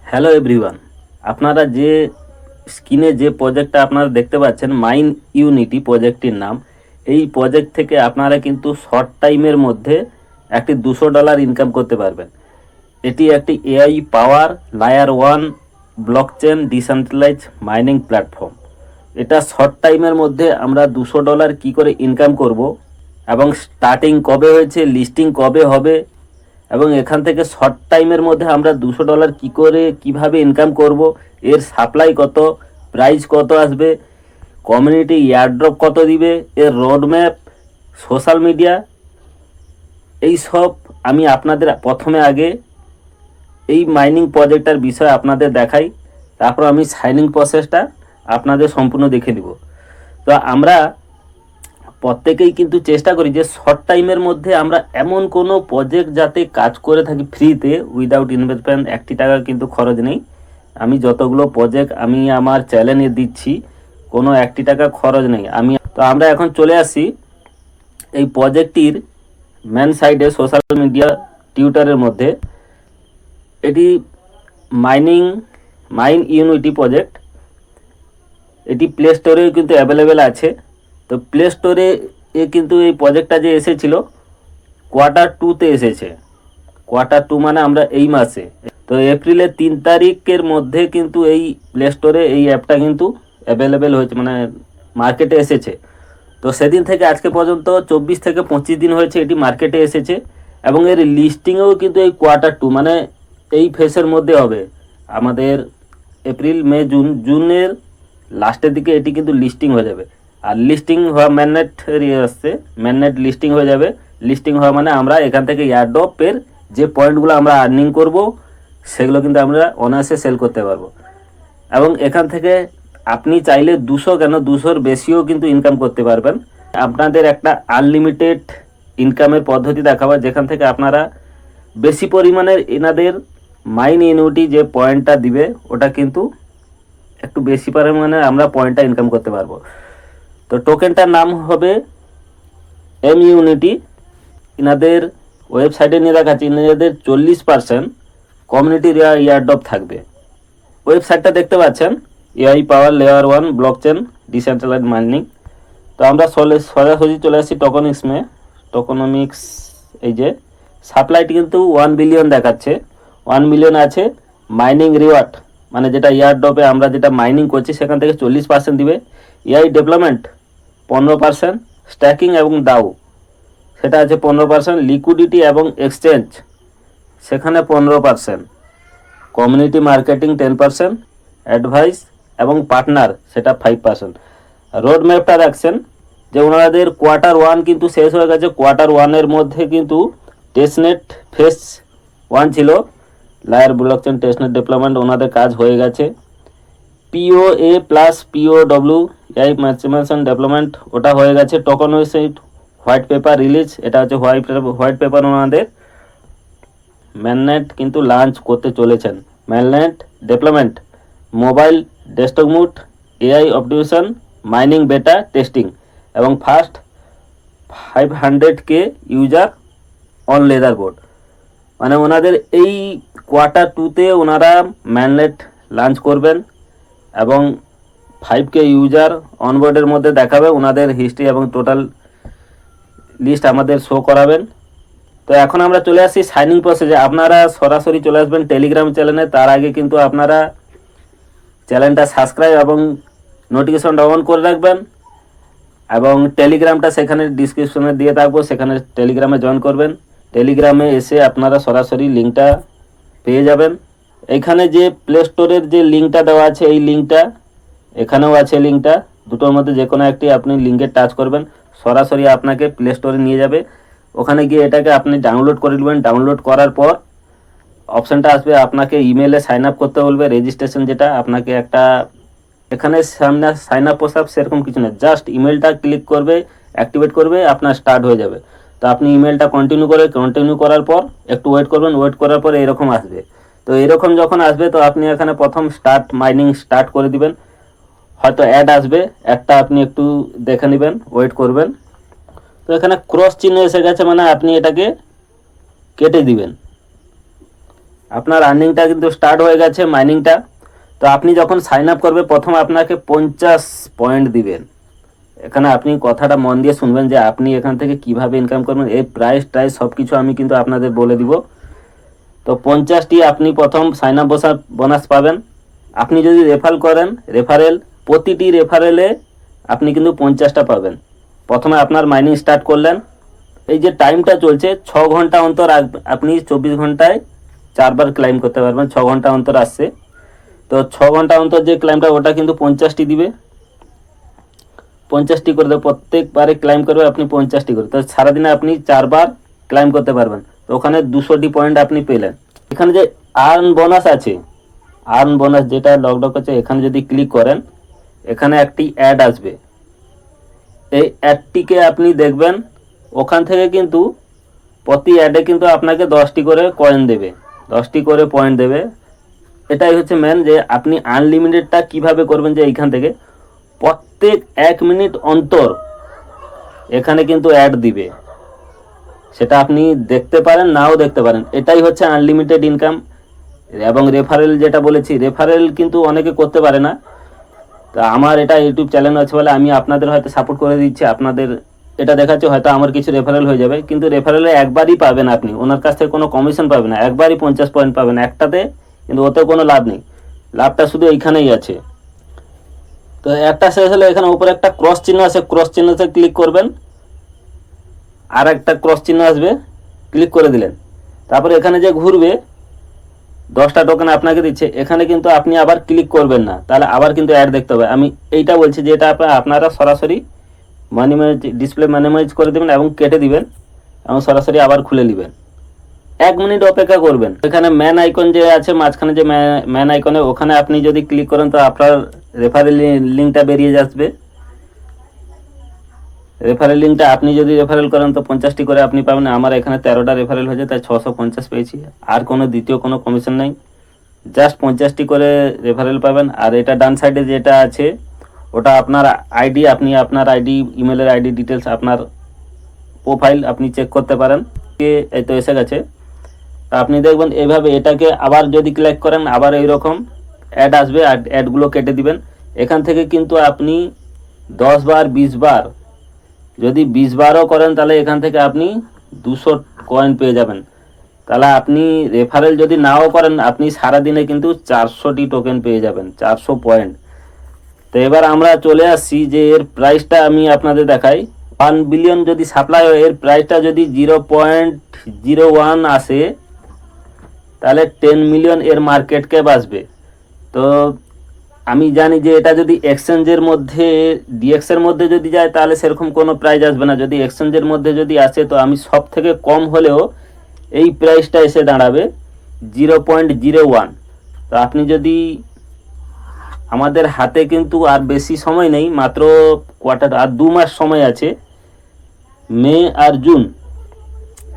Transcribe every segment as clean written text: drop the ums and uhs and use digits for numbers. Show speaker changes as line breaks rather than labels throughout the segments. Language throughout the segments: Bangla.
হ্যালো এভরিওয়ান, আপনারা যে স্ক্রিনে যে প্রজেক্টটা আপনারা দেখতে পাচ্ছেন মাইন ইউনিটি প্রজেক্টটির নাম। এই প্রজেক্ট থেকে আপনারা কিন্তু শর্ট টাইমের মধ্যে একটি $200 ইনকাম করতে পারবেন। এটি একটি AI power layer one blockchain decentralise mining platform. এটা শর্ট টাইমের মধ্যে আমরা $200 কি করে ইনকাম করব এবং স্টার্টিং কবে হয়েছে, লিস্টিং কবে হবে এবং এখান থেকে শর্ট টাইমের মধ্যে আমরা $200 কি করে কিভাবে ইনকাম করব, এর সাপ্লাই কত, প্রাইস কত আসবে, কমিউনিটি এয়ারড্রপ কত দিবে, এর রোডম্যাপ, সোশ্যাল মিডিয়া, এই সব আমি আপনাদের প্রথমে আগে এই মাইনিং প্রজেক্টটার বিষয়ে আপনাদের দেখাই, তারপর আমি সাইনিং প্রসেসটা আপনাদের সম্পূর্ণ দেখে দিব। তো আমরা প্রত্যেকেই কিন্তু চেষ্টা করি যে শর্ট টাইমের মধ্যে আমরা এমন কোনো প্রজেক্ট যাতে কাজ করে থাকি ফ্রিতে, উইদাউট ইনভেস্টমেন্ট, $1 কিন্তু খরচ নেই। আমি যতগুলো প্রজেক্ট আমি আমার চ্যানেলে দিচ্ছি কোনো $1 খরচ নেই। আমরা এখন চলে আসি এই প্রজেক্টটির মেন সাইডে, সোশ্যাল মিডিয়া টিউটারের মধ্যে। এটি মাইন ইউনিটি প্রজেক্ট, এটি প্লে স্টোরেও কিন্তু অ্যাভেলেবেল আছে। তো প্লে স্টোরে কিন্তু এই প্রজেক্টটা যে এসেছিল Q2-তে এসেছে। Q2 মানে আমরা এই মাসে, তো এপ্রিলের 3 তারিখের মধ্যে কিন্তু এই প্লে স্টোরে এই অ্যাপটা কিন্তু অ্যাভেলেবেল হয়েছে, মানে মার্কেটে এসেছে। তো সেদিন থেকে আজকে পর্যন্ত 24 থেকে 25 দিন হয়েছে এটি মার্কেটে এসেছে এবং এর লিস্টিংয়েও কিন্তু এই Q2 মানে এই ফেসের মধ্যে হবে। আমাদের এপ্রিল, মে, জুনের লাস্টের দিকে এটি কিন্তু লিস্টিং হয়ে যাবে। আর লিস্টিং হওয়া ম্যাননেট আসছে, ম্যাননেট লিস্টিং হয়ে যাবে। লিস্টিং হওয়া মানে আমরা এখান থেকে এয়ারড্রপের যে পয়েন্টগুলো আমরা আর্নিং করব সেগুলো কিন্তু আমরা অনায়াসে সেল করতে পারবো। এবং এখান থেকে আপনি চাইলে 200 কেন 200-র বেশিও কিন্তু ইনকাম করতে পারবেন। আপনাদের একটা আনলিমিটেড ইনকামের পদ্ধতি দেখাবো, যেখান থেকে আপনারা বেশি পরিমাণের এনাদের মাইন ইউনিটি যে পয়েন্টটা দিবে ওটা কিন্তু একটু বেশি পরিমাণে আমরা পয়েন্টটা ইনকাম করতে পারবো। তো টোকেনটার নাম হবে এম ইউনিটি। ইনাদের ওয়েবসাইটে নিয়ে দেখাচ্ছি, ইনাদের 40% কমিউনিটি এয়ারড্রপ থাকবে। ওয়েবসাইটটা দেখতে পাচ্ছেন, AI power layer one blockchain decentralise mining. তো আমরা সরাসরি চলে আসছি টোকোনমিক্স। এই যে সাপ্লাইটি কিন্তু 1 বিলিয়ন দেখাচ্ছে, 1 মিলিয়ন আছে। মাইনিং রিওয়ার্ড মানে যেটা এয়ারড্রপে আমরা যেটা মাইনিং করছি সেখান থেকে 40% দিবে। এআই ডেভেলপমেন্ট 15%, স্ট্যাকিং এবং দাও সেটা আছে 15%, লিকুইডিটি এবং এক্সচেঞ্জ সেখানে 15%, কমিউনিটি মার্কেটিং 10%, অ্যাডভাইস এবং পার্টনার সেটা 5%। রোড ম্যাপটা রাখছেন যে ওনাদের Q1 কিন্তু শেষ হয়ে গেছে। Q1-এর মধ্যে কিন্তু টেস্টনেট ফেজ 1 ছিল, লায়ার ব্লকচেন টেস্টনেট ডেভেলপমেন্ট, ওনাদের কাজ হয়ে গেছে। POA plus POW AI maximisation development ওটা হয়ে গেছে। টোকনওয়েসাইট হোয়াইট পেপার রিলিজ, এটা হচ্ছে হোয়াইট পেপার। ওনাদের ম্যাননেট কিন্তু লঞ্চ করতে চলেছেন। Mainnet development, mobile desktop mode, AI optimization, mining beta testing এবং first 500K user on leaderboard. মানে ওনাদের এই Q2-তে ওনারা ম্যাননেট লঞ্চ করবেন এবং 5K ইউজার অনবোর্ডের মধ্যে দেখাবে। ওনাদের হিস্ট্রি এবং টোটাল লিস্ট আমাদের শো করাবেন। তো এখন আমরা চলে আসছি সাইনিং প্রসেসে। আপনারা সরাসরি চলে আসবেন টেলিগ্রাম চ্যানেলে। তার আগে কিন্তু আপনারা চ্যানেলটা সাবস্ক্রাইব এবং নোটিফিকেশনটা অন করে রাখবেন এবং টেলিগ্রামটা সেখানে ডিসক্রিপশনে দিয়ে থাকবো, সেখানে টেলিগ্রামে জয়েন করবেন। টেলিগ্রামে এসে আপনারা সরাসরি লিঙ্কটা পেয়ে যাবেন। এখানে যে প্লে স্টোরের যে লিঙ্কটা দেওয়া আছে এই লিঙ্কটা এখানেও আছে। লিঙ্কটা দুটোর মধ্যে যে কোনো একটি আপনি লিঙ্কে টাচ করবেন, সরাসরি আপনাকে প্লে স্টোরে নিয়ে যাবে। ওখানে গিয়ে এটাকে আপনি ডাউনলোড করে নেবেন। ডাউনলোড করার পর অপশানটা আসবে, আপনাকে ইমেলে সাইন আপ করতে বলবে, রেজিস্ট্রেশন, যেটা আপনাকে একটা এখানে সামনে সাইন আপ পোস্ট সেরকম কিছু নেই, জাস্ট ইমেলটা ক্লিক করবে, অ্যাক্টিভেট করবে, আপনার স্টার্ট হয়ে যাবে। তো আপনি ইমেলটা কন্টিনিউ করার পর একটু ওয়েট করবেন। ওয়েট করার পর এরকম আসবে। তো এরকম যখন আসবে তো আপনি এখানে প্রথম মাইনিং স্টার্ট করে দিবেন। হয়তো অ্যাড আসবে, অ্যাডটা আপনি একটু দেখে নেবেন, ওয়েট করবেন। তো এখানে ক্রস চিহ্ন এসে গেছে, মানে আপনি এটাকে কেটে দিবেন। আপনার আর্নিংটা কিন্তু স্টার্ট হয়ে গেছে মাইনিংটা। তো আপনি যখন সাইন আপ করবে প্রথম আপনাকে 50 পয়েন্ট দিবেন। এখানে আপনি কথাটা মন দিয়ে শুনবেন যে আপনি এখান থেকে কিভাবে ইনকাম করবেন, এই প্রাইস সব কিছু আমি কিন্তু আপনাদের বলে দিব। তো 50টি আপনি প্রথম সাইন আপ বোনাস পাবেন। আপনি যদি রেফারেল প্রতিটি রেফারেলে আপনি কিন্তু 50টা পাবেন। প্রথমে আপনার মাইনিং স্টার্ট করলেন, এই যে টাইমটা চলছে 6 ঘন্টা অন্তর আপনি 24 ঘন্টায় 4বার ক্লাইম করতে পারবেন। 6 ঘন্টা অন্তর আসছে, তো 6 ঘন্টা অন্তর যে ক্লাইমটা ওটা কিন্তু 50টি দিবে। 50টি করে দেবে, প্রত্যেকবারে ক্লাইম করবে আপনি 50টি করে, তো সারাদিনে আপনি 4বার ক্লাইম করতে পারবেন। তো ওখানে 200টি পয়েন্ট আপনি পেলেন। এখানে যে আর্ন বোনাস আছে, আর্ন বোনাস যেটা লকডক আছে, এখানে যদি ক্লিক করেন এখানে একটি অ্যাড আসবে। এই অ্যাডটিকে আপনি দেখবেন, ওখান থেকে কিন্তু প্রতি অ্যাডে কিন্তু আপনাকে 10টি করে কয়েন দেবে, 10টি করে পয়েন্ট দেবে। এটাই হচ্ছে মেন, যে আপনি আনলিমিটেডটা কিভাবে করবেন, যে এইখান থেকে প্রত্যেক 1 মিনিট অন্তর এখানে কিন্তু অ্যাড দিবে, সেটা আপনি দেখতে পারেন নাও দেখতে পারেন। এটাই হচ্ছে আনলিমিটেড ইনকাম। এবং রেফারেল যেটা বলেছি, রেফারেল কিন্তু অনেকে করতে পারে না। তা আমার এটা ইউটিউব চ্যানেল আছে বলে আমি আপনাদের হয়তো সাপোর্ট করে দিচ্ছি, আপনাদের এটা দেখাচ্ছে হয়তো আমার কিছু রেফারেল হয়ে যাবে, কিন্তু রেফারেলে একবারই পাবেন আপনি, ওনার কাছ থেকে কোনো কমিশন পাবেন না, একবারই 50 পয়েন্ট পাবেন একটাতে, কিন্তু ওতে কোনো লাভ নেই, লাভটা শুধু এইখানেই আছে। তো একটা শেষ হলে এখানে উপরে একটা ক্রস চিহ্ন আছে, ক্রস চিহ্নতে ক্লিক করবেন, আর একটা ক্রস চিহ্ন আসবে, ক্লিক করে দিলেন। তারপরে এখানে যে ঘুরবে 10টা টোকেন আপনাকে দিচ্ছে, এখানে কিন্তু আপনি আবার ক্লিক করবেন না, তাহলে আবার কিন্তু অ্যাড দেখতে হবে। আমি এইটা বলছি যে এটা আপনারা সরাসরি মানিমাইজ ডিসপ্লে মানিমাইজ করে দেবেন এবং কেটে দিবেন এবং সরাসরি আবার খুলে নেবেন। 1 মিনিট অপেক্ষা করবেন। এখানে ম্যান আইকন যে আছে মাঝখানে, যে ম্যান আইকনে, ওখানে আপনি যদি ক্লিক করেন তো আপনার রেফারেল লিঙ্কটা বেরিয়ে আসবে। রেফারেল লিঙ্কটা আপনি যদি রেফারেল করেন তো 50টি করে আপনি পাবেন। আমার এখানে 13টা রেফারেল হয়েছে, তাই 650 পেয়েছি। আর কোনো দ্বিতীয় কোনো কমিশন নেই, জাস্ট 50টি করে রেফারেল পাবেন। আর এটা ডান সাইডে যেটা আছে ওটা আপনার আইডি, আপনি আপনার আইডি, ইমেলের আইডি ডিটেলস, আপনার প্রোফাইল আপনি চেক করতে পারেন। এই তো এসে গেছে। তা আপনি দেখবেন এইভাবে, এটাকে আবার যদি ক্লিক করেন আবার এইরকম অ্যাড আসবে, আর অ্যাডগুলো কেটে দিবেন। এখান থেকে কিন্তু আপনি 10 বার 20 বার, যদি 20 বারও করেন তাহলে এখান থেকে আপনি 200 কয়েন পেয়ে যাবেন। তাহলে আপনি রেফারেল যদি নাও করেন, আপনি সারাদিনে কিন্তু 400টি টোকেন পেয়ে যাবেন, 400 পয়েন্ট। তো এবার আমরা চলে আসছি যে এর প্রাইসটা আমি আপনাদের দেখাই। 1 বিলিয়ন যদি সাপ্লাই হয়, এর প্রাইসটা যদি 0.01 আসে, তাহলে 10 মিলিয়ন এর মার্কেট ক্যাপ আসবে। তো আমি জানি যে এটা যদি এক্সচেঞ্জের মধ্যে, ডিএক্সের মধ্যে যদি যায় তাহলে সেরকম কোনো প্রাইস আসবে না। যদি এক্সচেঞ্জের মধ্যে যদি আসে, তো আমি সব থেকে কম হলেও এই প্রাইসটা এসে দাঁড়াবে 0.01। তো আপনি যদি, আমাদের হাতে কিন্তু আর বেশি সময় নেই, মাত্র কোয়ার্টার, আর 2 মাস সময় আছে, মে আর জুন,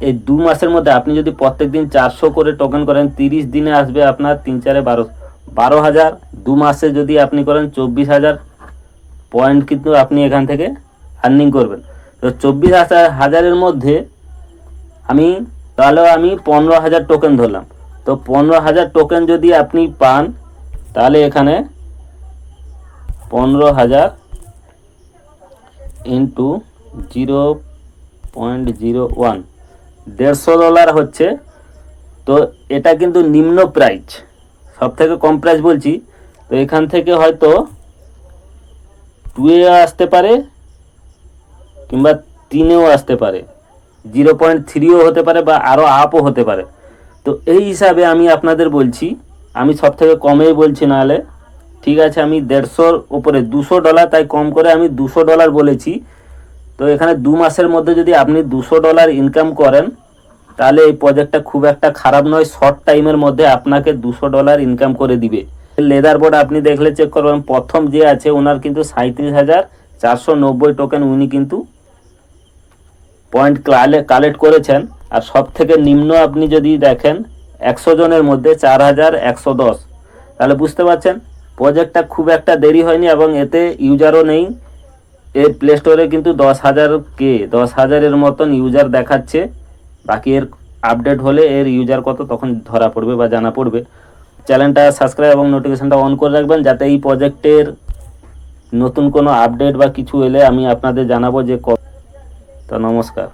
এই 2 মাসের মধ্যে আপনি যদি প্রত্যেক দিন 400 করে টোকেন করেন, 30 দিনে আসবে আপনার 3 4 12,000। 2 মাসে যদি আপনি করেন 24,000 পয়েন্ট কিন্তু আপনি এখান থেকে আর্নিং করবেন। তো 24,000-এর মধ্যে আমি 15,000 টোকেন ধরলাম। তো 15,000 টোকেন যদি আপনি পান, তাহলে এখানে 15,000 ইন্টু 0.01, $150 হচ্ছে। তো এটা কিন্তু নিম্ন প্রাইস, সব থেকে কম প্রাইস বলছি। তো এখান থেকে হয়তো 2 আসতে পারে, কিংবা 3-এও আসতে পারে, 0.3ও হতে পারে, বা আরও আপও হতে পারে। তো এই হিসাবে আমি আপনাদের বলছি, আমি সব থেকে কমেই বলছি, নাহলে ঠিক আছে আমি 150-র উপরে $200, তাই কম করে আমি $200 বলেছি। তো এখানে 2 মাসের মধ্যে যদি আপনি $200 ইনকাম করেন, তাহলে এই প্রজেক্টটা খুব একটা খারাপ নয়। শর্ট টাইমের মধ্যে আপনাকে $200 ইনকাম করে দিবে। লেদার বোর্ড আপনি দেখলে চেক করবেন, প্রথম যে আছে ওনার কিন্তু 37,490 টোকেন উনি কিন্তু পয়েন্ট কালেক্ট করেছেন। আর সব থেকে নিম্ন আপনি যদি দেখেন 100 জনের মধ্যে 4,110। তাহলে বুঝতে পারছেন প্রজেক্টটা খুব একটা দেরি হয়নি, এবং এতে ইউজারও নেই। এর প্লে স্টোরে কিন্তু 10,000 এর মতন ইউজার দেখাচ্ছে, বাকি এর আপডেট হলে এর ইউজার কত তখন ধরা পড়বে বা জানা পড়বে। চ্যানেলটা সাবস্ক্রাইব এবং নোটিফিকেশনটা অন করে রাখবেন, যাতে এই প্রজেক্টের নতুন কোনো আপডেট বা কিছু এলে আমি আপনাদের জানাবো যে তো নমস্কার।